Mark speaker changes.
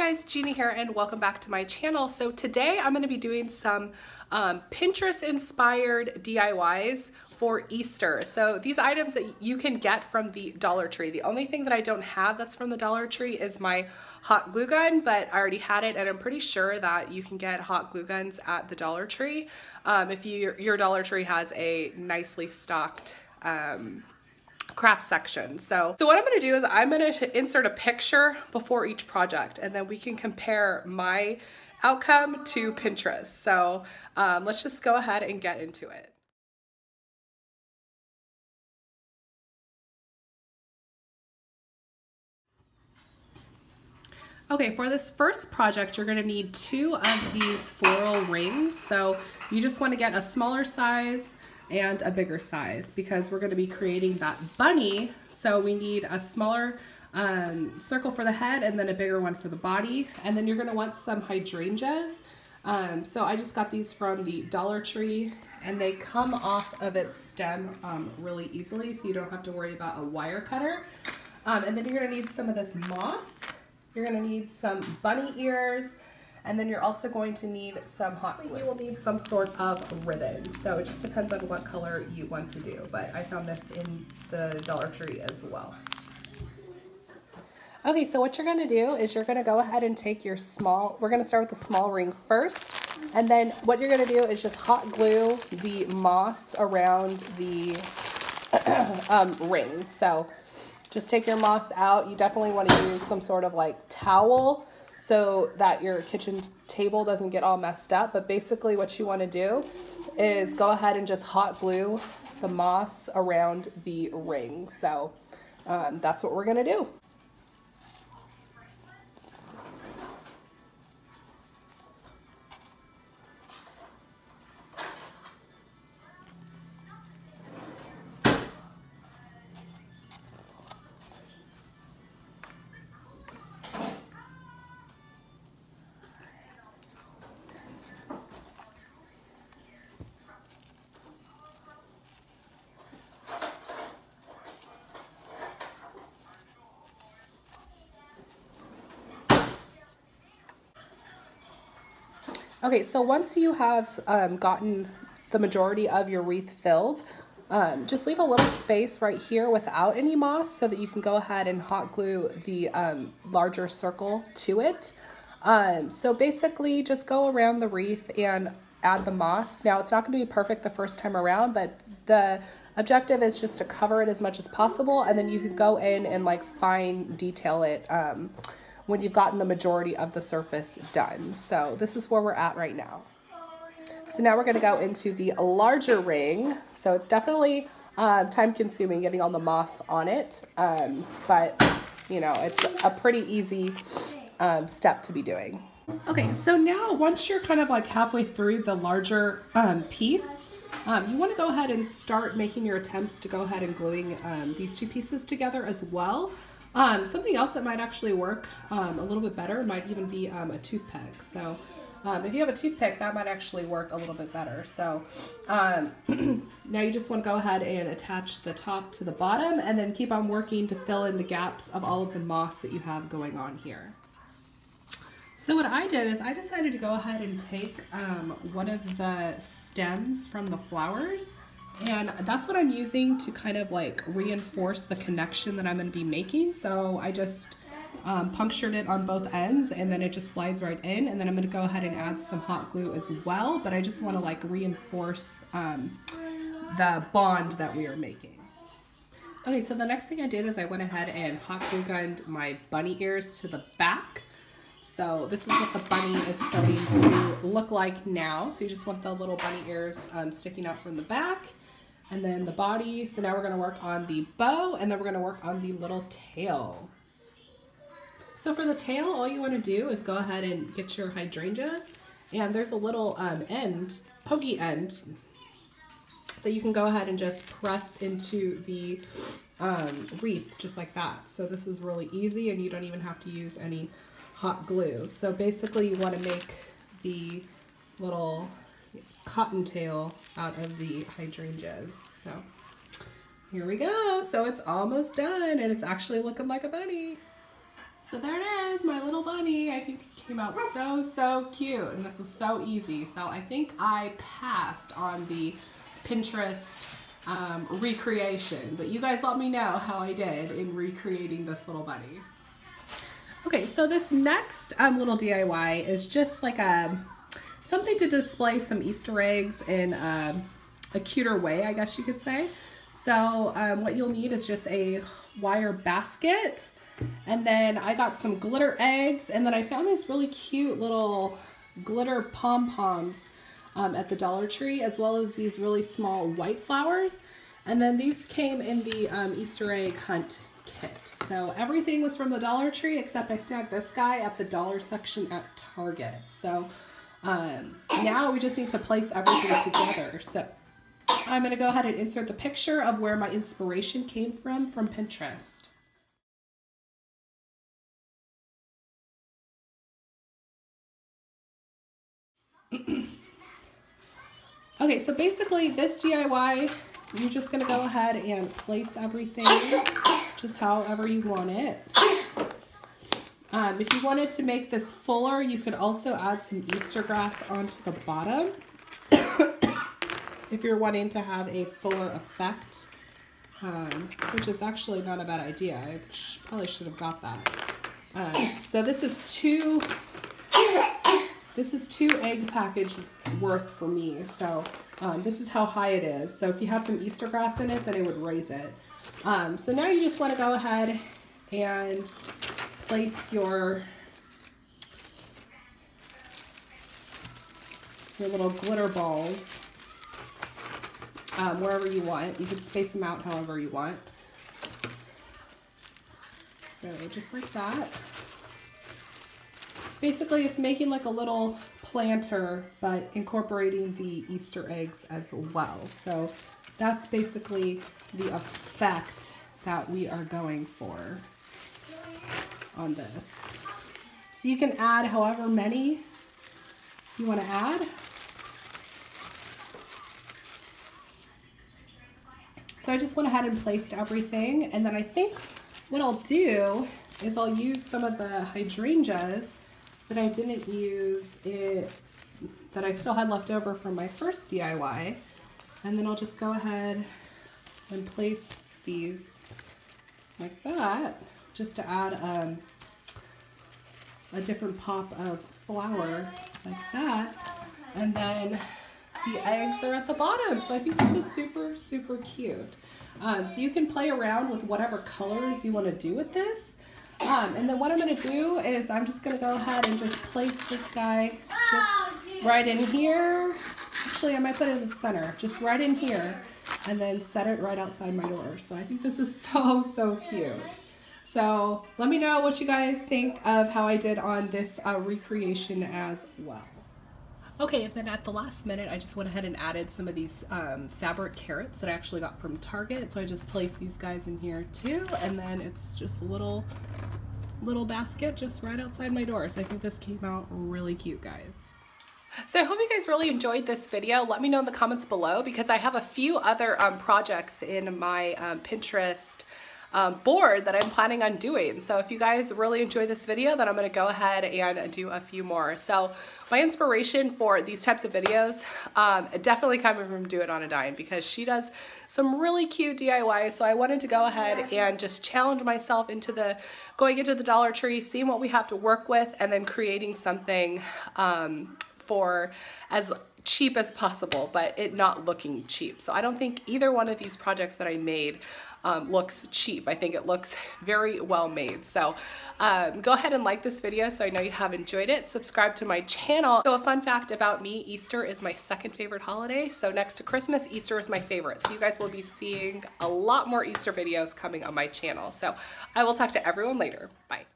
Speaker 1: guys, Gina here and welcome back to my channel. So today I'm going to be doing some Pinterest inspired DIYs for Easter. So these items that you can get from the Dollar Tree. The only thing that I don't have that's from the Dollar Tree is my hot glue gun, but I already had it and I'm pretty sure that you can get hot glue guns at the Dollar Tree if your Dollar Tree has a nicely stocked craft section. So what I'm going to do is I'm going to insert a picture before each project and then we can compare my outcome to Pinterest. So let's just go ahead and get into it. Okay, for this first project, you're gonna need 2 of these floral rings. So you just wanna get a smaller size and a bigger size because we're gonna be creating that bunny. So we need a smaller circle for the head and then a bigger one for the body. And then you're gonna want some hydrangeas. So I just got these from the Dollar Tree and they come off of its stem really easily, so you don't have to worry about a wire cutter. And then you're gonna need some of this moss. You're going to need some bunny ears, and then you're also going to need some hot glue. You will need some sort of ribbon, so it just depends on what color you want to do, but I found this in the Dollar Tree as well. Okay, so what you're going to do is you're going to go ahead and take your we're going to start with the small ring first, and then what you're going to do is just hot glue the moss around the ring. So just take your moss out. You definitely want to use some sort of like towel so that your kitchen table doesn't get all messed up. But basically what you want to do is go ahead and just hot glue the moss around the ring. So that's what we're going to do. Okay, so once you have gotten the majority of your wreath filled, just leave a little space right here without any moss so that you can go ahead and hot glue the larger circle to it. So basically just go around the wreath and add the moss. Now it's not going to be perfect the first time around, but the objective is just to cover it as much as possible, and then you can go in and like fine detail it when you've gotten the majority of the surface done. So this is where we're at right now. So now we're going to go into the larger ring. So it's definitely time consuming getting all the moss on it, but you know, it's a pretty easy step to be doing. Okay, so now once you're kind of like halfway through the larger piece, you want to go ahead and start making your attempts to go ahead and gluing these 2 pieces together as well. Something else that might actually work a little bit better might even be a toothpick. So if you have a toothpick, that might actually work a little bit better. So now you just want to go ahead and attach the top to the bottom and then keep on working to fill in the gaps of all of the moss that you have going on here. So what I did is I decided to go ahead and take one of the stems from the flowers, and that's what I'm using to kind of like reinforce the connection that I'm going to be making. So I just punctured it on both ends and then it just slides right in, and then I'm going to go ahead and add some hot glue as well, but I just want to like reinforce the bond that we are making. Okay, so the next thing I did is I went ahead and hot glue gunned my bunny ears to the back. So this is what the bunny is starting to look like now. So you just want the little bunny ears sticking out from the back, and then the body. So now we're going to work on the bow, and then we're going to work on the little tail. So for the tail, all you want to do is go ahead and get your hydrangeas, and there's a little pokey end that you can go ahead and just press into the wreath just like that. So this is really easy and you don't even have to use any hot glue. So basically you want to make the little cottontail out of the hydrangeas. So here we go. So it's almost done and it's actually looking like a bunny. So there it is, my little bunny. I think it came out so cute, and this was so easy. So I think I passed on the Pinterest recreation, but you guys let me know how I did in recreating this little bunny. Okay, so this next little DIY is just like something to display some Easter eggs in a cuter way, I guess you could say. So what you'll need is just a wire basket, and then I got some glitter eggs, and then I found these really cute little glitter pom-poms at the Dollar Tree, as well as these really small white flowers. And then these came in the Easter egg hunt kit. So everything was from the Dollar Tree, except I snagged this guy at the dollar section at Target. So now we just need to place everything together. So I'm going to go ahead and insert the picture of where my inspiration came from Pinterest. Okay, so basically this DIY, you're just going to go ahead and place everything just however you want it. If you wanted to make this fuller, you could also add some Easter grass onto the bottom if you're wanting to have a fuller effect, which is actually not a bad idea. I probably should have got that. So this is two egg package worth for me. So this is how high it is. So if you had some Easter grass in it, then it would raise it. So now you just want to go ahead and place your little glitter balls wherever you want. You can space them out however you want. So just like that. Basically, it's making like a little planter, but incorporating the Easter eggs as well. So that's basically the effect that we are going for on this. So you can add however many you want to add. So I just went ahead and placed everything, and then I think what I'll do is I'll use some of the hydrangeas that I didn't use that I still had left over from my first DIY, and then I'll just go ahead and place these like that, just to add a different pop of flower like that, and then the eggs are at the bottom. So I think this is super cute. So you can play around with whatever colors you want to do with this. And then what I'm going to do is I'm just going to go ahead and just place this guy just right in here. Actually, I might put it in the center, just right in here, and then set it right outside my door. So I think this is so cute. So let me know what you guys think of how I did on this recreation as well. Okay, and then at the last minute, I just went ahead and added some of these fabric carrots that I actually got from Target. So I just placed these guys in here too, and then it's just a little basket just right outside my door. So I think this came out really cute, guys. So I hope you guys really enjoyed this video. Let me know in the comments below, because I have a few other projects in my Pinterest board that I'm planning on doing. So if you guys really enjoy this video, then I'm going to go ahead and do a few more. So my inspiration for these types of videos definitely coming from Do It on a Dime, because she does some really cute DIYs. So I wanted to go ahead and just challenge myself into going into the Dollar Tree, seeing what we have to work with, and then creating something for as cheap as possible, but it not looking cheap. So I don't think either one of these projects that I made looks cheap. I think it looks very well made. So go ahead and like this video so I know you have enjoyed it. Subscribe to my channel. So a fun fact about me, Easter is my second favorite holiday. So next to Christmas, Easter is my favorite. So you guys will be seeing a lot more Easter videos coming on my channel. So I will talk to everyone later. Bye.